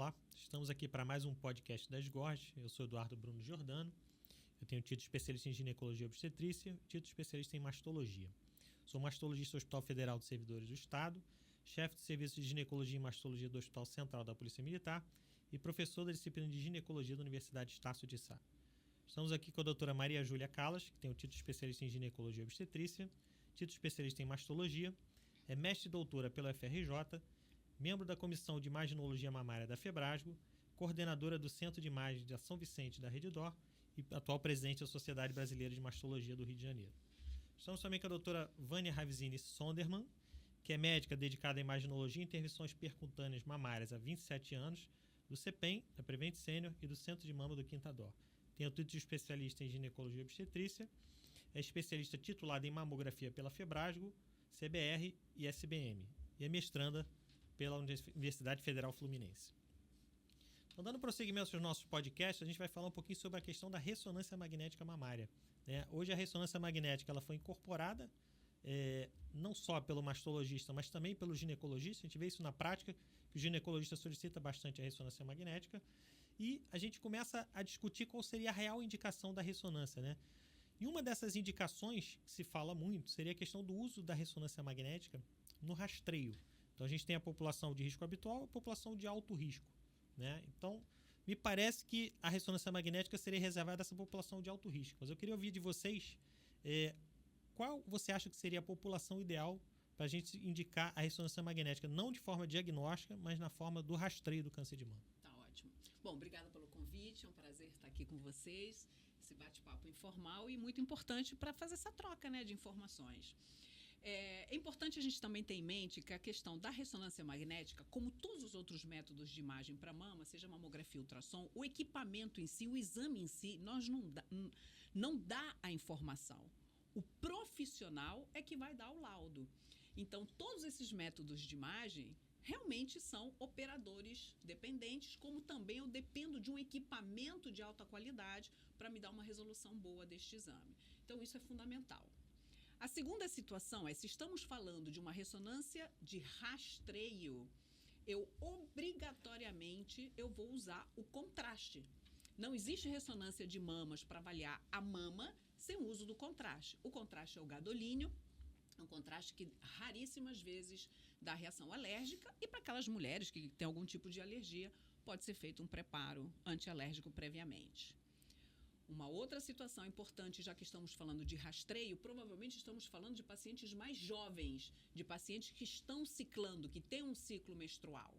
Olá, estamos aqui para mais um podcast da SGORG. Eu sou Eduardo Bruno Giordano. Eu tenho título de especialista em ginecologia e obstetrícia e título de especialista em mastologia. Sou mastologista do Hospital Federal de Servidores do Estado, chefe de serviço de ginecologia e mastologia do Hospital Central da Polícia Militar e professor da disciplina de ginecologia da Universidade Estácio de Sá. Estamos aqui com a doutora Maria Júlia Callas, que tem o título de especialista em ginecologia e obstetrícia, título de especialista em mastologia, é mestre e doutora pela UFRJ, membro da Comissão de Imaginologia Mamária da FEBRASGO, coordenadora do Centro de Imagem de São Vicente da Redditor e atual presidente da Sociedade Brasileira de Mastologia do Rio de Janeiro. Estamos também com a doutora Vânia Ravizini Sonderman, que é médica dedicada à imaginologia e intervenções percutâneas mamárias há 27 anos, do CEPEM, da Prevent Senior e do Centro de Mama do Quintador. Tem o título de especialista em ginecologia e obstetrícia, é especialista titulada em mamografia pela FEBRASGO, CBR e SBM, e é mestranda pela Universidade Federal Fluminense. Então, dando prosseguimento aos nossos podcasts, a gente vai falar um pouquinho sobre a questão da ressonância magnética mamária. Hoje a ressonância magnética ela foi incorporada não só pelo mastologista, mas também pelo ginecologista. A gente vê isso na prática, que o ginecologista solicita bastante a ressonância magnética. E a gente começa a discutir qual seria a real indicação da ressonância, E uma dessas indicações que se fala muito seria a questão do uso da ressonância magnética no rastreio. Então, a gente tem a população de risco habitual e a população de alto risco. Então, me parece que a ressonância magnética seria reservada a essa população de alto risco. Mas eu queria ouvir de vocês qual você acha que seria a população ideal para a gente indicar a ressonância magnética, não de forma diagnóstica, mas na forma do rastreio do câncer de mama. Tá ótimo. Bom, obrigada pelo convite, é um prazer estar aqui com vocês, esse bate-papo informal e muito importante para fazer essa troca de informações. É importante a gente também ter em mente que a questão da ressonância magnética, como todos os outros métodos de imagem para mama, seja mamografia, ultrassom, o equipamento em si, o exame em si, não dá a informação. O profissional é que vai dar o laudo. Então, todos esses métodos de imagem realmente são operadores dependentes, como também eu dependo de um equipamento de alta qualidade para me dar uma resolução boa deste exame. Então, isso é fundamental. A segunda situação é, se estamos falando de uma ressonância de rastreio, obrigatoriamente vou usar o contraste. Não existe ressonância de mamas para avaliar a mama sem o uso do contraste. O contraste é o gadolínio, é um contraste que raríssimas vezes dá reação alérgica e para aquelas mulheres que têm algum tipo de alergia, pode ser feito um preparo antialérgico previamente. Uma outra situação importante, já que estamos falando de rastreio, provavelmente estamos falando de pacientes mais jovens, de pacientes que estão ciclando, que têm um ciclo menstrual.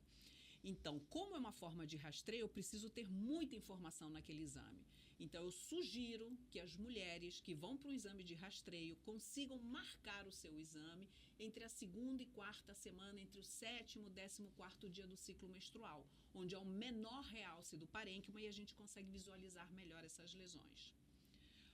Então, como é uma forma de rastreio, eu preciso ter muita informação naquele exame. Então, eu sugiro que as mulheres que vão para o exame de rastreio consigam marcar o seu exame entre a segunda e quarta semana, entre o 7º e 14º dia do ciclo menstrual, onde é o menor realce do parênquima e a gente consegue visualizar melhor essas lesões.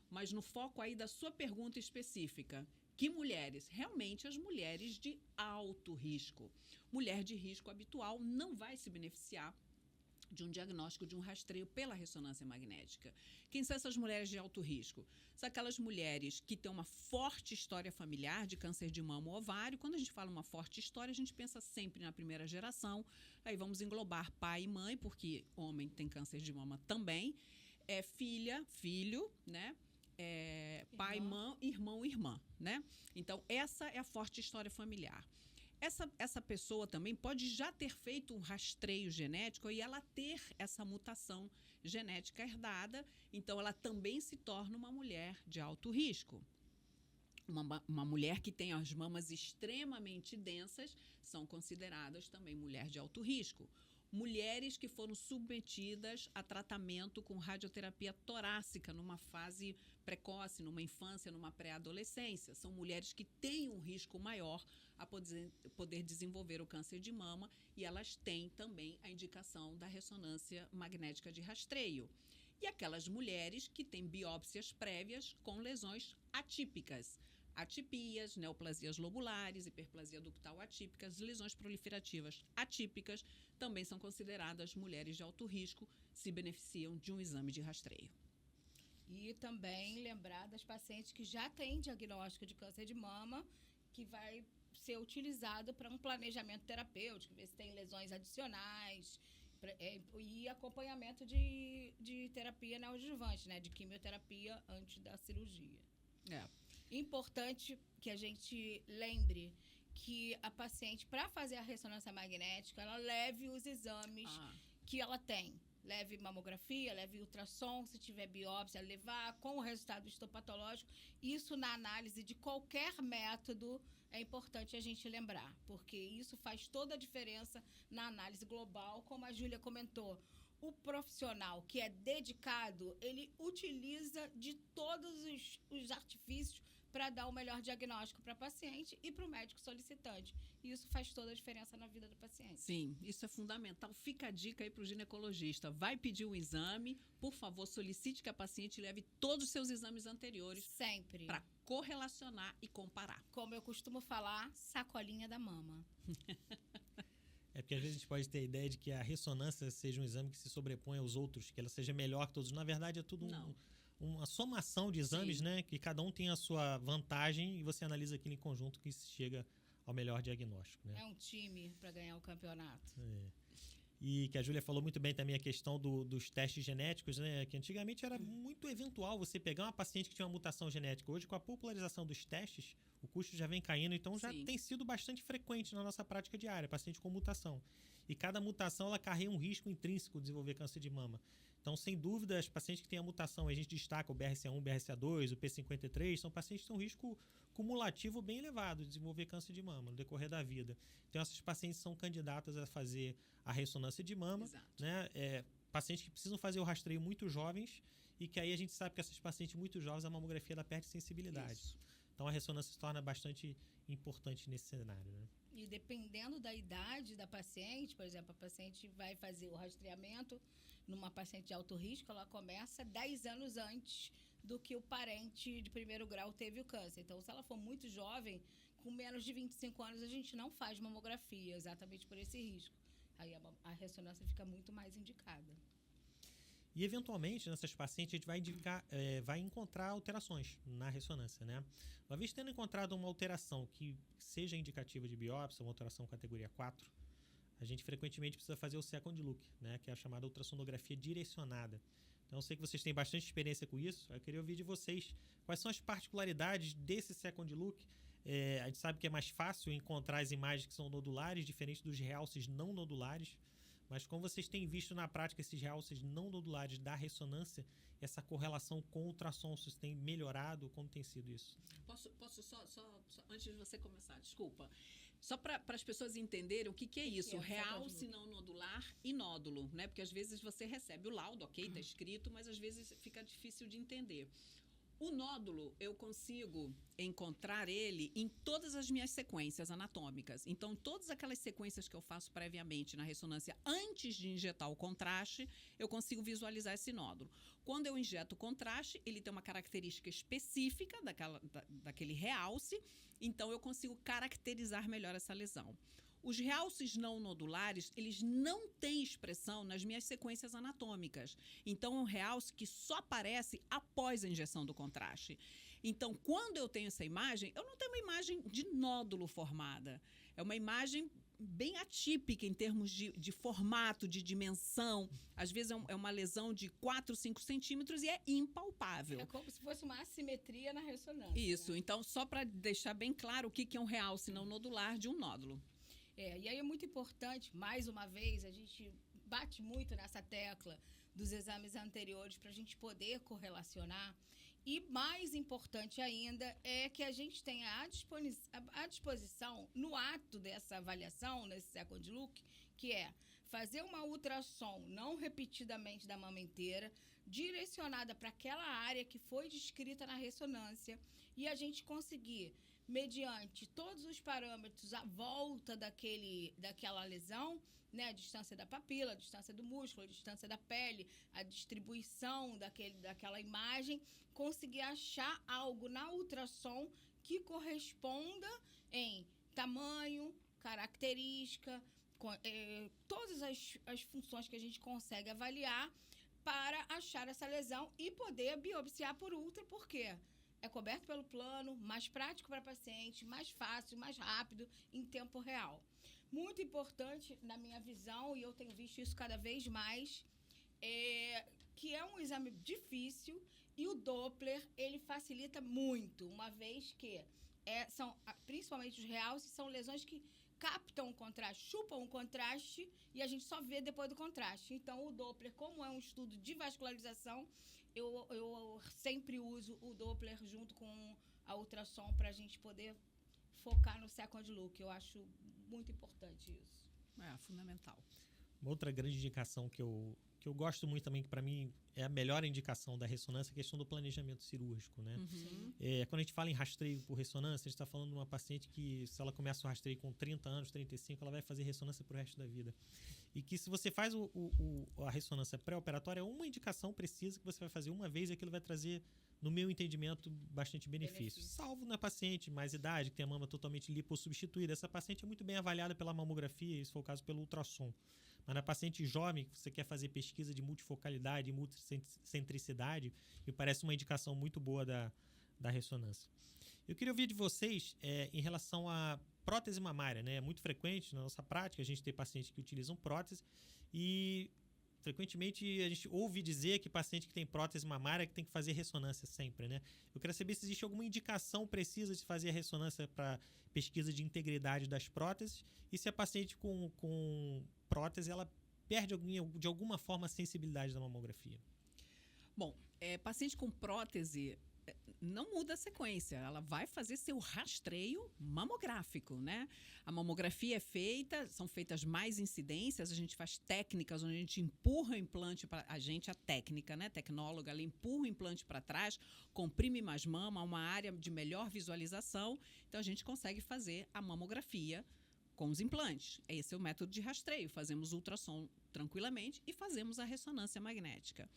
Mas no foco aí da sua pergunta específica, que mulheres? Realmente as mulheres de alto risco. Mulher de risco habitual não vai se beneficiar de um diagnóstico, de um rastreio pela ressonância magnética. Quem são essas mulheres de alto risco? São aquelas mulheres que têm uma forte história familiar de câncer de mama ou ovário. Quando a gente fala uma forte história, a gente pensa sempre na primeira geração. Aí vamos englobar pai e mãe, porque homem tem câncer de mama também. Filha, filho, pai, mãe, irmão, irmã, Então, essa é a forte história familiar. Essa pessoa também pode já ter feito um rastreio genético e ela ter essa mutação genética herdada, então ela também se torna uma mulher de alto risco. Uma mulher que tem as mamas extremamente densas são consideradas também mulher de alto risco. Mulheres que foram submetidas a tratamento com radioterapia torácica numa fase precoce, numa infância, numa pré-adolescência. São mulheres que têm um risco maior a poder desenvolver o câncer de mama e elas têm também a indicação da ressonância magnética de rastreio. E aquelas mulheres que têm biópsias prévias com lesões atípicas. Atipias, neoplasias lobulares, hiperplasia ductal atípicas, lesões proliferativas atípicas também são consideradas mulheres de alto risco, se beneficiam de um exame de rastreio. E também lembrar das pacientes que já têm diagnóstico de câncer de mama, que vai ser utilizado para um planejamento terapêutico, ver se tem lesões adicionais, E acompanhamento de terapia neoadjuvante, né? De quimioterapia antes da cirurgia. Importante que a gente lembre que a paciente, para fazer a ressonância magnética, ela leve os exames que ela tem. Leve mamografia, leve ultrassom, se tiver biópsia, levar com o resultado histopatológico. Isso na análise de qualquer método é importante a gente lembrar, porque isso faz toda a diferença na análise global, como a Júlia comentou. O profissional que é dedicado, ele utiliza de todos os artifícios para dar o melhor diagnóstico para a paciente e para o médico solicitante. E isso faz toda a diferença na vida do paciente. Sim, isso é fundamental. Fica a dica aí para o ginecologista. Vai pedir um exame, por favor, solicite que a paciente leve todos os seus exames anteriores. Sempre. Para correlacionar e comparar. Como eu costumo falar, sacolinha da mama. É porque às vezes a gente pode ter a ideia de que a ressonância seja um exame que se sobrepõe aos outros, que ela seja melhor que todos. Na verdade, é tudo uma somação de exames, né? Que cada um tem a sua vantagem e você analisa aquilo em conjunto que chega ao melhor diagnóstico, né? É um time para ganhar o campeonato. E que a Júlia falou muito bem também a questão dos testes genéticos, né? Que antigamente era muito eventual você pegar uma paciente que tinha uma mutação genética. Hoje, com a popularização dos testes, o custo já vem caindo, então já tem sido bastante frequente na nossa prática diária, paciente com mutação. E cada mutação, ela carrega um risco intrínseco de desenvolver câncer de mama. Então, sem dúvida, os pacientes que têm a mutação, a gente destaca o BRCA1, o BRCA2, o P53, são pacientes que têm um risco cumulativo bem elevado de desenvolver câncer de mama no decorrer da vida. Então, esses pacientes são candidatos a fazer a ressonância de mama, né? Pacientes que precisam fazer o rastreio muito jovens e que aí a gente sabe que esses pacientes muito jovens, a mamografia ela perde sensibilidade. Isso. Então, a ressonância se torna bastante importante nesse cenário, né? E dependendo da idade da paciente, por exemplo, a paciente vai fazer o rastreamento numa paciente de alto risco, ela começa 10 anos antes do que o parente de primeiro grau teve o câncer. Então, se ela for muito jovem, com menos de 25 anos, a gente não faz mamografia, exatamente por esse risco. Aí a ressonância fica muito mais indicada. E, eventualmente, nessas pacientes, a gente vai encontrar alterações na ressonância, né? Uma vez tendo encontrado uma alteração que seja indicativa de biópsia, uma alteração categoria 4, a gente frequentemente precisa fazer o second look, né? Que é a chamada ultrassonografia direcionada. Então, eu sei que vocês têm bastante experiência com isso. Eu queria ouvir de vocês quais são as particularidades desse second look. A gente sabe que é mais fácil encontrar as imagens que são nodulares, diferente dos realces não nodulares. Mas como vocês têm visto na prática esses realces não nodulares da ressonância, essa correlação com o ultrassom, se tem melhorado, como tem sido isso? Posso só antes de você começar, desculpa. Só para as pessoas entenderem o que é isso, realce não nodular e nódulo, né? Porque às vezes você recebe o laudo, ok, está escrito, mas às vezes fica difícil de entender. O nódulo, eu consigo encontrar ele em todas as minhas sequências anatômicas. Então, todas aquelas sequências que eu faço previamente na ressonância antes de injetar o contraste, eu consigo visualizar esse nódulo. Quando eu injeto o contraste, ele tem uma característica específica daquele realce, então eu consigo caracterizar melhor essa lesão. Os realces não nodulares, eles não têm expressão nas minhas sequências anatômicas. Então, é um realce que só aparece após a injeção do contraste. Então, quando eu tenho essa imagem, eu não tenho uma imagem de nódulo formada. É uma imagem bem atípica em termos de formato, de dimensão. Às vezes é uma lesão de 4, 5 centímetros e é impalpável. É como se fosse uma assimetria na ressonância. Isso. Né? Então, só para deixar bem claro o que é um realce não nodular de um nódulo. E aí é muito importante, mais uma vez, a gente bate muito nessa tecla dos exames anteriores para a gente poder correlacionar. E mais importante ainda é que a gente tenha à disposição, no ato dessa avaliação, nesse second look, que é fazer uma ultrassom não repetidamente da mama inteira, direcionada para aquela área que foi descrita na ressonância, e a gente conseguir, mediante todos os parâmetros à volta daquela lesão, né, a distância da papila, a distância do músculo, a distância da pele, a distribuição daquela imagem, conseguir achar algo na ultrassom que corresponda em tamanho, característica, todas as funções que a gente consegue avaliar para achar essa lesão e poder biopsiar por ultra, por quê? É coberto pelo plano, mais prático para a paciente, mais fácil, mais rápido, em tempo real. muito importante na minha visão, e eu tenho visto isso cada vez mais, que é um exame difícil e o Doppler, ele facilita muito, uma vez que principalmente os realces, são lesões que captam o contraste, chupam o contraste e a gente só vê depois do contraste. Então, o Doppler, como é um estudo de vascularização, eu sempre uso o Doppler junto com a ultrassom para a gente poder focar no second look. Eu acho muito importante isso. Fundamental. Uma outra grande indicação que eu gosto muito também, que para mim é a melhor indicação da ressonância, é a questão do planejamento cirúrgico, né? Uhum. Quando a gente fala em rastreio por ressonância, a gente está falando de uma paciente que, se ela começa o rastreio com 30 anos, 35, ela vai fazer ressonância pro resto da vida. E que se você faz a ressonância pré-operatória, é uma indicação precisa que você vai fazer uma vez e aquilo vai trazer, no meu entendimento, bastante benefício. Salvo na paciente mais idade, que tem a mama totalmente lipossubstituída. Essa paciente é muito bem avaliada pela mamografia, e se for o caso, pelo ultrassom. Mas na paciente jovem, que você quer fazer pesquisa de multifocalidade e multicentricidade, me parece uma indicação muito boa da ressonância. Eu queria ouvir de vocês em relação à prótese mamária, né? É muito frequente na nossa prática a gente ter pacientes que utilizam prótese e frequentemente a gente ouve dizer que paciente que tem prótese mamária que tem que fazer ressonância sempre, né? Eu quero saber se existe alguma indicação precisa de fazer a ressonância para pesquisa de integridade das próteses e se a paciente com prótese, ela perde de alguma forma a sensibilidade da mamografia. Bom, paciente com prótese não muda a sequência, ela vai fazer seu rastreio mamográfico, né? A mamografia é feita, são feitas mais incidências, a gente faz técnicas onde a gente empurra o implante para a técnica, né? Tecnóloga, ela empurra o implante para trás, comprime mais mama, uma área de melhor visualização, então a gente consegue fazer a mamografia com os implantes. Esse é o método de rastreio, fazemos ultrassom tranquilamente e fazemos a ressonância magnética.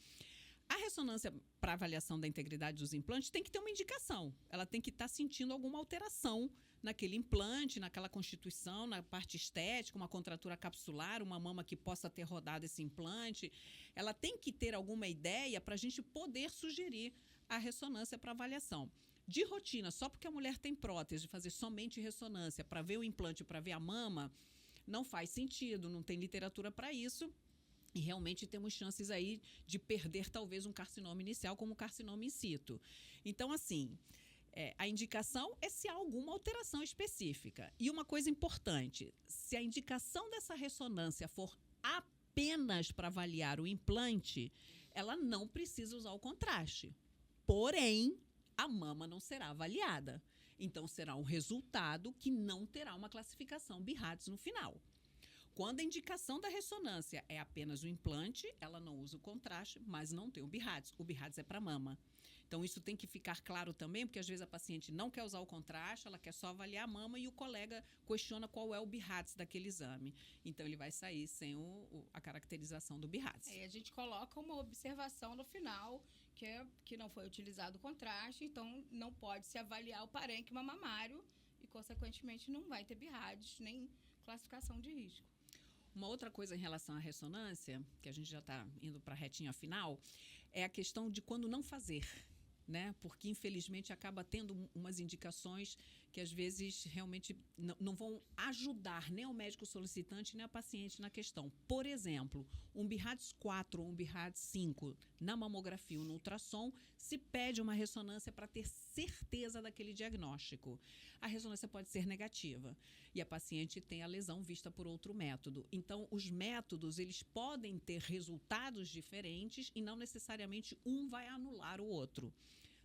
A ressonância para avaliação da integridade dos implantes tem que ter uma indicação. Ela tem que estar sentindo alguma alteração naquele implante, naquela constituição, na parte estética, uma contratura capsular, uma mama que possa ter rodado esse implante. Ela tem que ter alguma ideia para a gente poder sugerir a ressonância para avaliação. De rotina, só porque a mulher tem prótese, fazer somente ressonância para ver o implante, para ver a mama, não faz sentido, não tem literatura para isso. E realmente temos chances aí de perder talvez um carcinoma inicial como carcinoma in situ. Então, assim, a indicação é se há alguma alteração específica. E uma coisa importante, se a indicação dessa ressonância for apenas para avaliar o implante, ela não precisa usar o contraste. Porém, a mama não será avaliada. Então, será um resultado que não terá uma classificação BIRADS no final. Quando a indicação da ressonância é apenas o implante, ela não usa o contraste, mas não tem o BIRADS. O BIRADS é para mama. Então, isso tem que ficar claro também, porque às vezes a paciente não quer usar o contraste, ela quer só avaliar a mama e o colega questiona qual é o BIRADS daquele exame. Então, ele vai sair sem a caracterização do BIRADS. A gente coloca uma observação no final, que não foi utilizado o contraste, então não pode se avaliar o parênquima mamário e, consequentemente, não vai ter BIRADS nem classificação de risco. Uma outra coisa em relação à ressonância, que a gente já está indo para a retinha final, é a questão de quando não fazer, né? Porque, infelizmente, acaba tendo umas indicações que, às vezes, realmente não vão ajudar nem o médico solicitante, nem a paciente na questão. Por exemplo, um BIRADS 4 ou um BIRADS 5 na mamografia ou no ultrassom, se pede uma ressonância para ter certeza daquele diagnóstico. A ressonância pode ser negativa e a paciente tem a lesão vista por outro método. Então, os métodos, eles podem ter resultados diferentes e não necessariamente um vai anular o outro.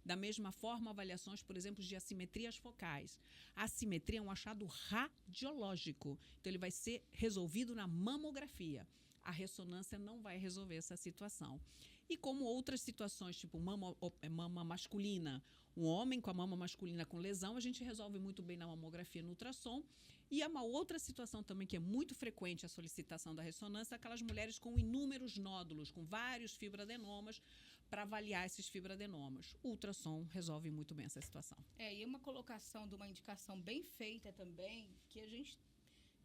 Da mesma forma, avaliações, por exemplo, de assimetrias focais. A assimetria é um achado radiológico, então ele vai ser resolvido na mamografia. A ressonância não vai resolver essa situação. E como outras situações, tipo mama masculina, um homem com a mama masculina com lesão, a gente resolve muito bem na mamografia, no ultrassom. E há uma outra situação também que é muito frequente a solicitação da ressonância, aquelas mulheres com inúmeros nódulos, com vários fibroadenomas, para avaliar esses fibroadenomas. O ultrassom resolve muito bem essa situação. E uma colocação de uma indicação bem feita também, que a gente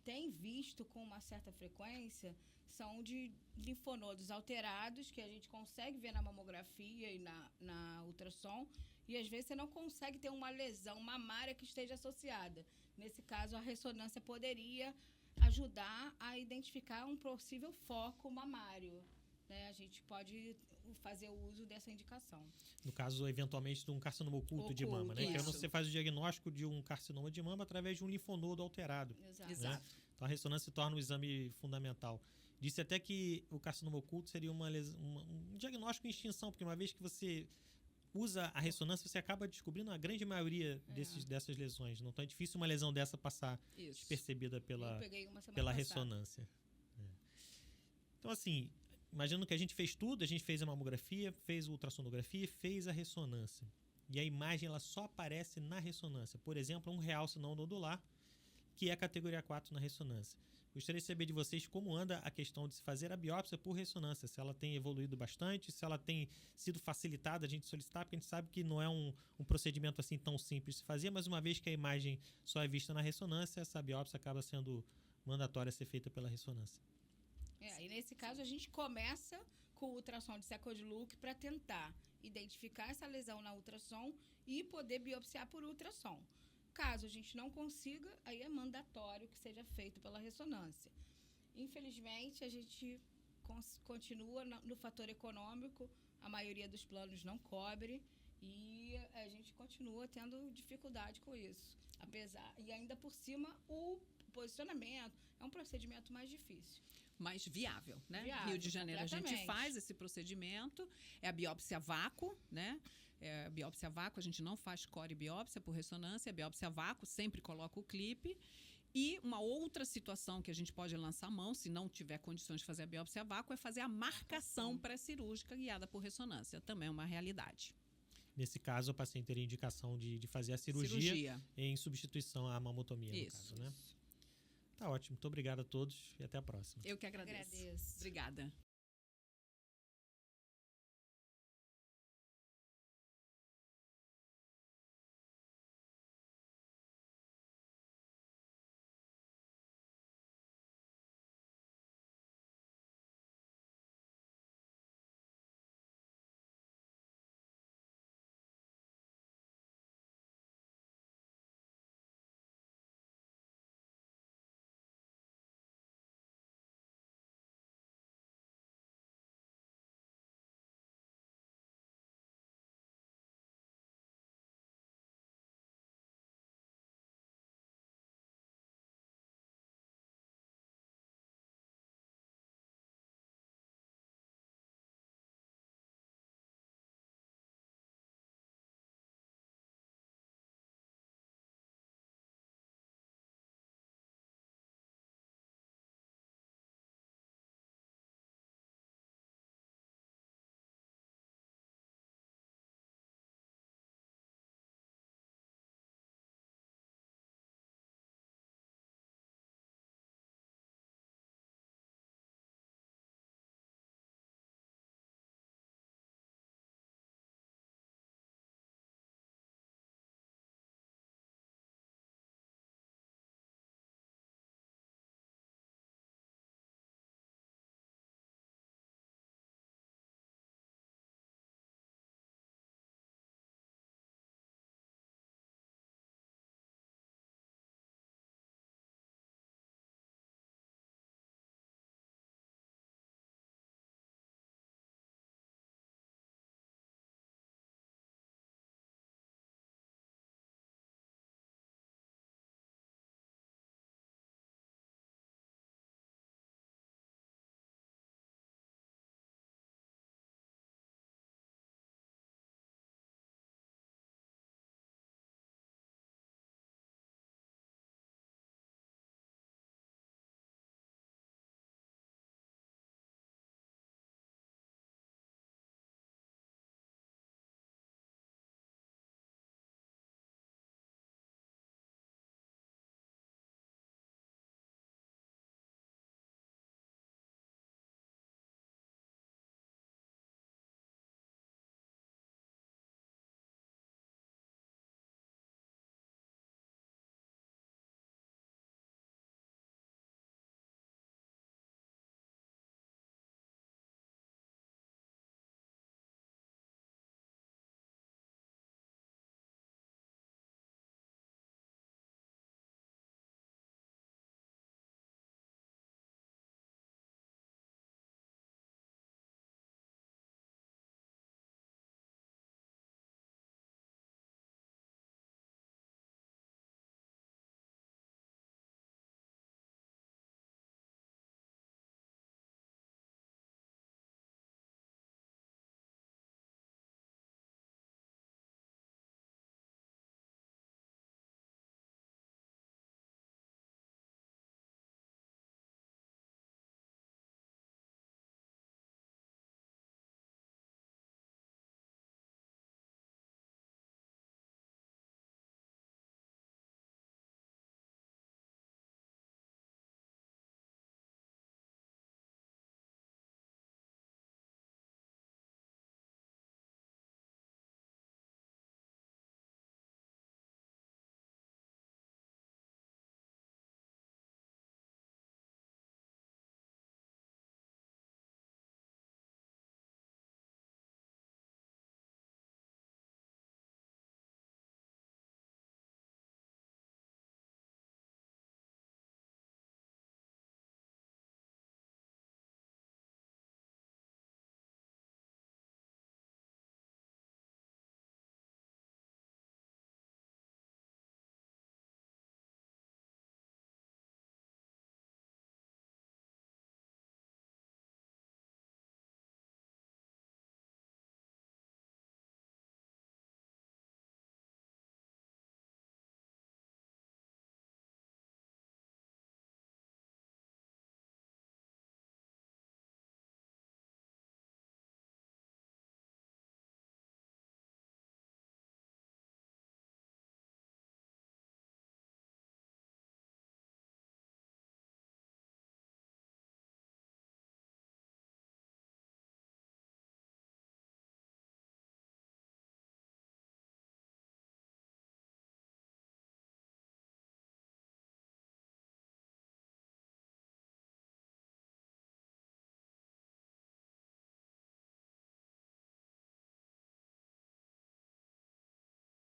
tem visto com uma certa frequência, são de linfonodos alterados, que a gente consegue ver na mamografia e na ultrassom, e às vezes você não consegue ter uma lesão mamária que esteja associada. Nesse caso, a ressonância poderia ajudar a identificar um possível foco mamário. Né? A gente pode fazer o uso dessa indicação. No caso, eventualmente, de um carcinoma oculto de mama, né? Que aí isso. você faz o diagnóstico de um carcinoma de mama através de um linfonodo alterado. Exato. Então, a ressonância se torna um exame fundamental. Disse até que o carcinoma oculto seria um diagnóstico em extinção, porque uma vez que você usa a ressonância, você acaba descobrindo a grande maioria dessas lesões. Não é difícil uma lesão dessa passar Isso. despercebida Eu peguei uma semana pela passada. ressonância. Então, assim, imaginando que a gente fez tudo, a gente fez a mamografia, fez a ultrassonografia, fez a ressonância. E a imagem ela só aparece na ressonância. Por exemplo, um realce não nodular, que é a categoria 4 na ressonância. Gostaria de saber de vocês como anda a questão de se fazer a biópsia por ressonância, se ela tem evoluído bastante, se ela tem sido facilitada a gente solicitar, porque a gente sabe que não é um procedimento assim tão simples de se fazer, mas uma vez que a imagem só é vista na ressonância, essa biópsia acaba sendo mandatória a ser feita pela ressonância. E nesse caso, a gente começa com o ultrassom de Second Look para tentar identificar essa lesão na ultrassom e poder biopsiar por ultrassom. Caso a gente não consiga, aí é mandatório que seja feito pela ressonância. Infelizmente, a gente continua no fator econômico, a maioria dos planos não cobre e a gente continua tendo dificuldade com isso. E ainda por cima, o posicionamento é um procedimento mais difícil. Mais viável, né? Viável, Rio de Janeiro a gente completamente. faz esse procedimento, é a biópsia a vácuo, né? A biópsia a vácuo, a gente não faz core biópsia por ressonância, a biópsia a vácuo sempre coloca o clipe. E uma outra situação que a gente pode lançar a mão, se não tiver condições de fazer a biópsia a vácuo, é fazer a marcação pré-cirúrgica guiada por ressonância. Também é uma realidade. Nesse caso, o paciente teria indicação de fazer a cirurgia em substituição à mamotomia, no caso, né? Tá ótimo. Muito obrigado a todos e até a próxima. Eu que agradeço. Agradeço. Obrigada.